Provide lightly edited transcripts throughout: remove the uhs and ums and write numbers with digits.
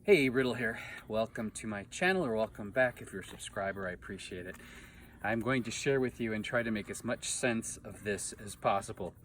Hey, Riddle here. Welcome to my channel, or welcome back if you're a subscriber. I appreciate it. I'm going to share with you and try to make as much sense of this as possible.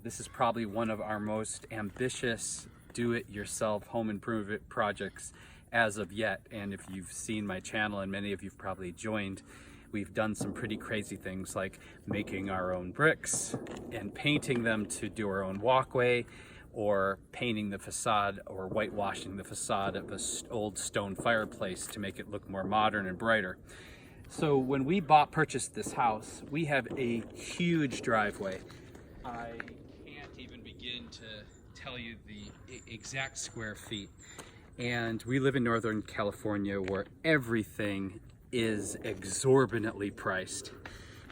This is probably one of our most ambitious do-it-yourself home improvement projects as of yet. And if you've seen my channel, and many of you've probably joined, we've done some pretty crazy things like making our own bricks and painting them to do our own walkway, or painting the facade or whitewashing the facade of an old stone fireplace to make it look more modern and brighter. So when we purchased this house, we have a huge driveway. I can't even begin to tell you the exact square feet. And we live in Northern California, where everything is exorbitantly priced.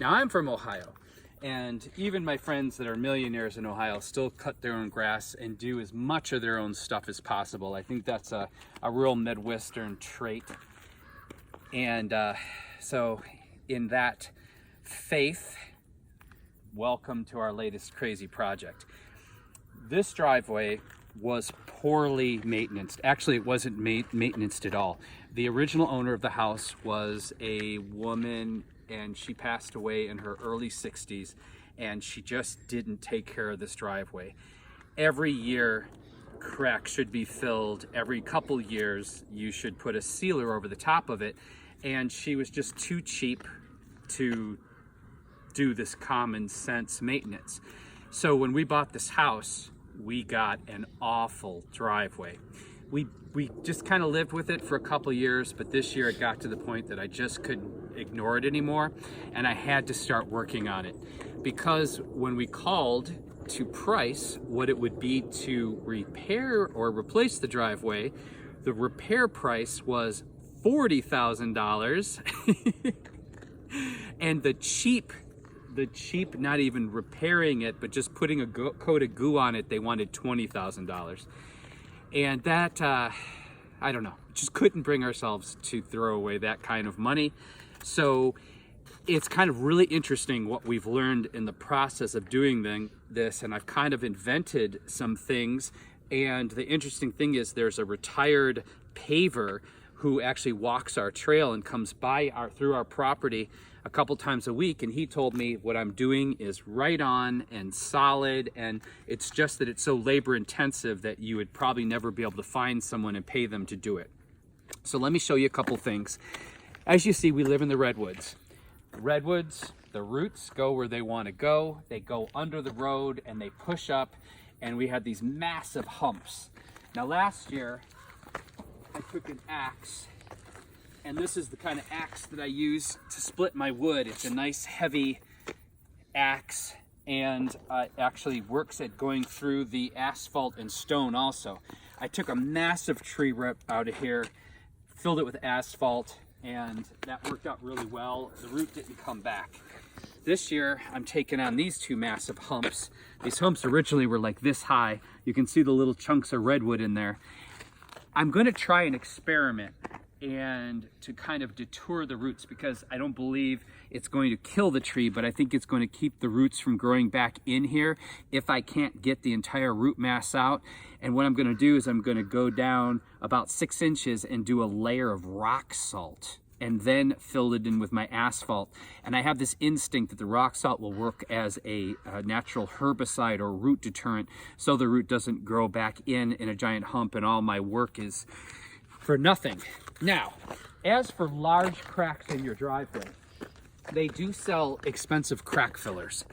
Now, I'm from Ohio, and even my friends that are millionaires in Ohio still cut their own grass and do as much of their own stuff as possible. I think that's a real Midwestern trait. And so in that faith, welcome to our latest crazy project. This driveway was poorly maintained. Actually, it wasn't maintained at all. The original owner of the house was a woman, and she passed away in her early 60s, and she just didn't take care of this driveway. Every year, cracks should be filled. Every couple years, you should put a sealer over the top of it, and she was just too cheap to do this common sense maintenance. So when we bought this house, we got an awful driveway. We just kind of lived with it for a couple years, but this year it got to the point that I just couldn't ignore it anymore, and I had to start working on it. Because when we called to price what it would be to repair or replace the driveway, the repair price was $40,000 and the cheap, not even repairing it, but just putting a coat of goo on it, they wanted $20,000. And that, I don't know, just couldn't bring ourselves to throw away that kind of money. So it's kind of really interesting what we've learned in the process of doing this, and I've kind of invented some things. And the interesting thing is there's a retired paver who actually walks our trail and comes by through our property a couple times a week, and he told me what I'm doing is right on and solid, and it's just that it's so labor intensive that you would probably never be able to find someone and pay them to do it. So let me show you a couple things. As you see, we live in the redwoods. The redwoods, the roots go where they want to go. They go under the road and they push up, and we had these massive humps. Now last year, I took an axe, and this is the kind of axe that I use to split my wood. It's a nice heavy axe, and actually works at going through the asphalt and stone also. I took a massive tree rip out of here, filled it with asphalt, and that worked out really well. The root didn't come back. This year, I'm taking on these two massive humps. These humps originally were like this high. You can see the little chunks of redwood in there. I'm going to try an experiment and to kind of detour the roots, because I don't believe it's going to kill the tree, but I think it's going to keep the roots from growing back in here if I can't get the entire root mass out. And what I'm going to do is I'm going to go down about 6 inches and do a layer of rock salt, and then fill it in with my asphalt. And I have this instinct that the rock salt will work as a natural herbicide or root deterrent, so the root doesn't grow back in a giant hump, and all my work is for nothing. Now, as for large cracks in your driveway, they do sell expensive crack fillers.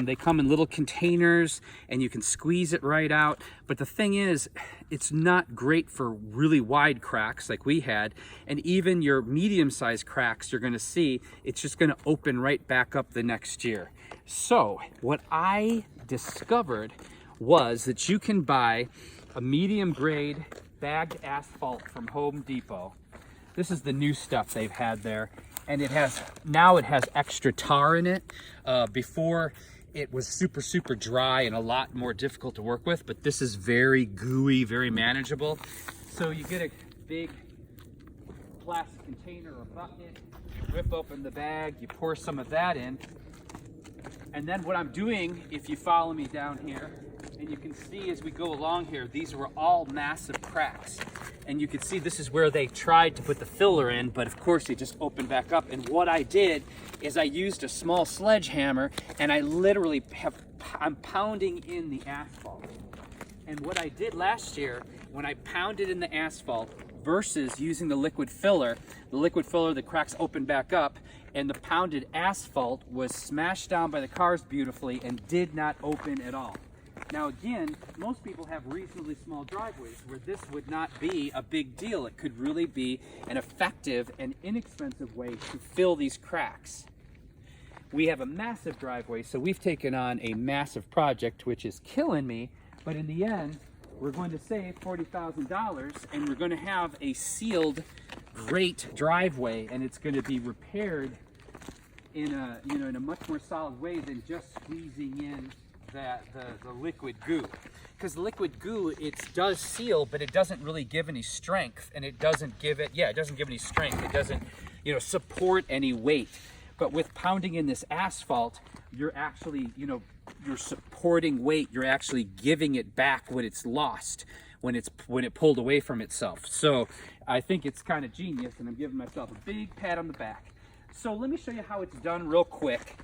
They come in little containers, and you can squeeze it right out. But the thing is, it's not great for really wide cracks like we had. And even your medium-sized cracks, you're going to see, it's just going to open right back up the next year. So what I discovered was that you can buy a medium-grade bagged asphalt from Home Depot. This is the new stuff they've had there. And now it has extra tar in it. Before, it was super dry and a lot more difficult to work with, but this is very gooey, very manageable. So you get a big plastic container or bucket, you rip open the bag, you pour some of that in, and then what I'm doing, if you follow me down here, and you can see as we go along here, these were all massive cracks. And you can see this is where they tried to put the filler in, but of course it just opened back up. And what I did is I used a small sledgehammer and I literally I'm pounding in the asphalt. And what I did last year, when I pounded in the asphalt versus using the liquid filler, the cracks opened back up, and the pounded asphalt was smashed down by the cars beautifully and did not open at all. Now again, most people have reasonably small driveways where this would not be a big deal. It could really be an effective and inexpensive way to fill these cracks. We have a massive driveway, so we've taken on a massive project, which is killing me, but in the end, we're going to save $40,000 and we're going to have a sealed, great driveway, and it's going to be repaired in a much more solid way than just squeezing in the liquid goo. Because the liquid goo, it does seal, but it doesn't really give any strength, and it doesn't give any strength. It doesn't, support any weight. But with pounding in this asphalt, you're actually, you're supporting weight. You're actually giving it back what it's lost when it pulled away from itself. So I think it's kind of genius, and I'm giving myself a big pat on the back. So let me show you how it's done real quick.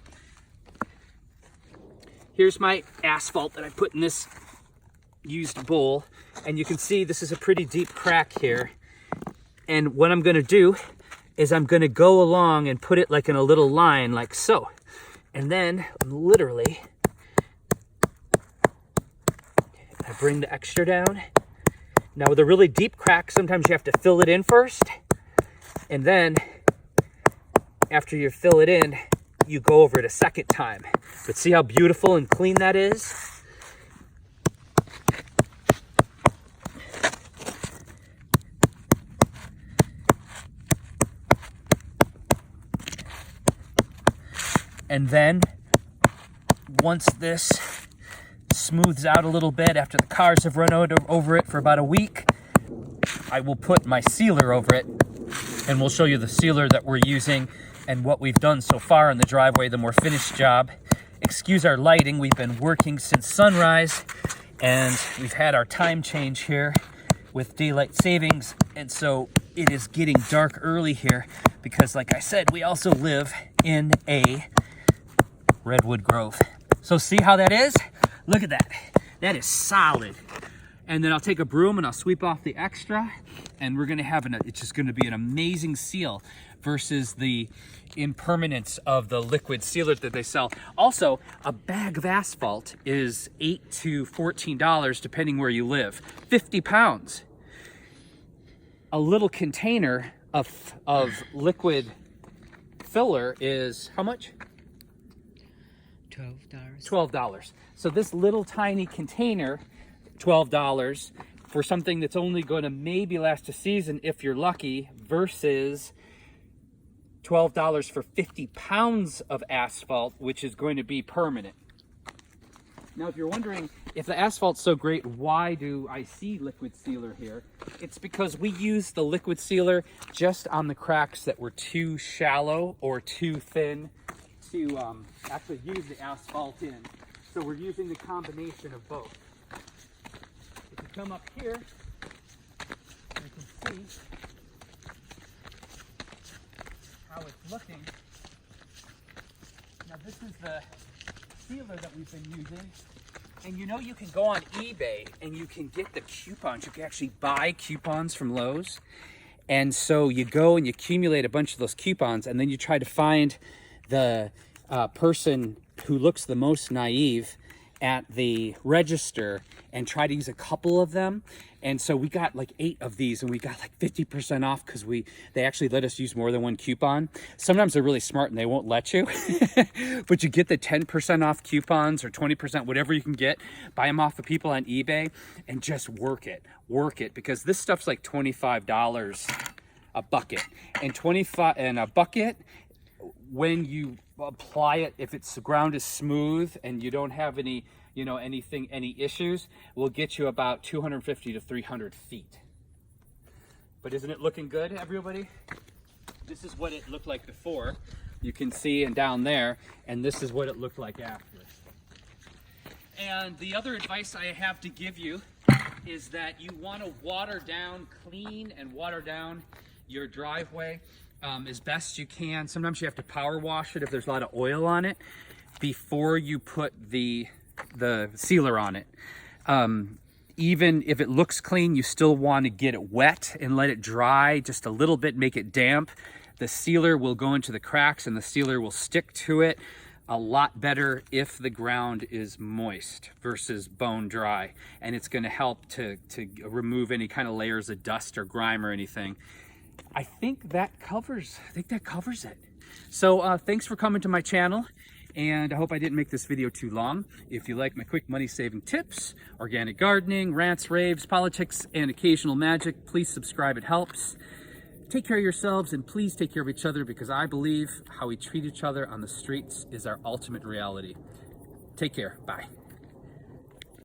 Here's my asphalt that I put in this used bowl, and you can see this is a pretty deep crack here. And what I'm gonna do is I'm gonna go along and put it like in a little line like so. And then literally, I bring the extra down. Now with a really deep crack, sometimes you have to fill it in first. And then after you fill it in, you go over it a second time. But see how beautiful and clean that is? And then once this smooths out a little bit after the cars have run over it for about a week, I will put my sealer over it, and we'll show you the sealer that we're using and what we've done so far in the driveway, the more finished job. Excuse our lighting, we've been working since sunrise, and we've had our time change here with daylight savings, and so it is getting dark early here because, like I said, we also live in a redwood grove. So see how that is? Look at that. That is solid. And then I'll take a broom and I'll sweep off the extra, and we're gonna have it's just gonna be an amazing seal versus the impermanence of the liquid sealer that they sell. Also, a bag of asphalt is $8 to $14 depending where you live. 50 pounds. A little container of liquid filler is how much? $12. So this little tiny container, $12 for something that's only going to maybe last a season if you're lucky, versus $12 for 50 pounds of asphalt, which is going to be permanent. Now, if you're wondering, if the asphalt's so great, why do I see liquid sealer here? It's because we use the liquid sealer just on the cracks that were too shallow or too thin to actually use the asphalt in. So we're using the combination of both. If you come up here, you can see how it's looking. Now this is the sealer that we've been using. And you can go on eBay and you can get the coupons. You can actually buy coupons from Lowe's. And so you go and you accumulate a bunch of those coupons, and then you try to find the person who looks the most naive at the register and try to use a couple of them. And so we got like 8 of these, and we got like 50% off because they actually let us use more than one coupon. Sometimes they're really smart and they won't let you, but you get the 10% off coupons or 20%, whatever you can get. Buy them off of people on eBay and just work it, because this stuff's like $25 a bucket, and a bucket, when you apply it, if the ground is smooth and you don't have any any issues, will get you about 250 to 300 feet. But isn't it looking good, everybody? This is what it looked like before. You can see, and down there, and this is what it looked like after. And the other advice I have to give you is that you want to water down, clean and water down your driveway as best you can. Sometimes you have to power wash it if there's a lot of oil on it before you put the sealer on it. Even if it looks clean, you still want to get it wet and let it dry just a little bit, make it damp. The sealer will go into the cracks and the sealer will stick to it a lot better if the ground is moist versus bone dry. And it's going to help to remove any kind of layers of dust or grime or anything. I think that covers it. So thanks for coming to my channel. And I hope I didn't make this video too long. If you like my quick money saving tips, organic gardening, rants, raves, politics, and occasional magic, please subscribe, it helps. Take care of yourselves and please take care of each other, because I believe how we treat each other on the streets is our ultimate reality. Take care, bye.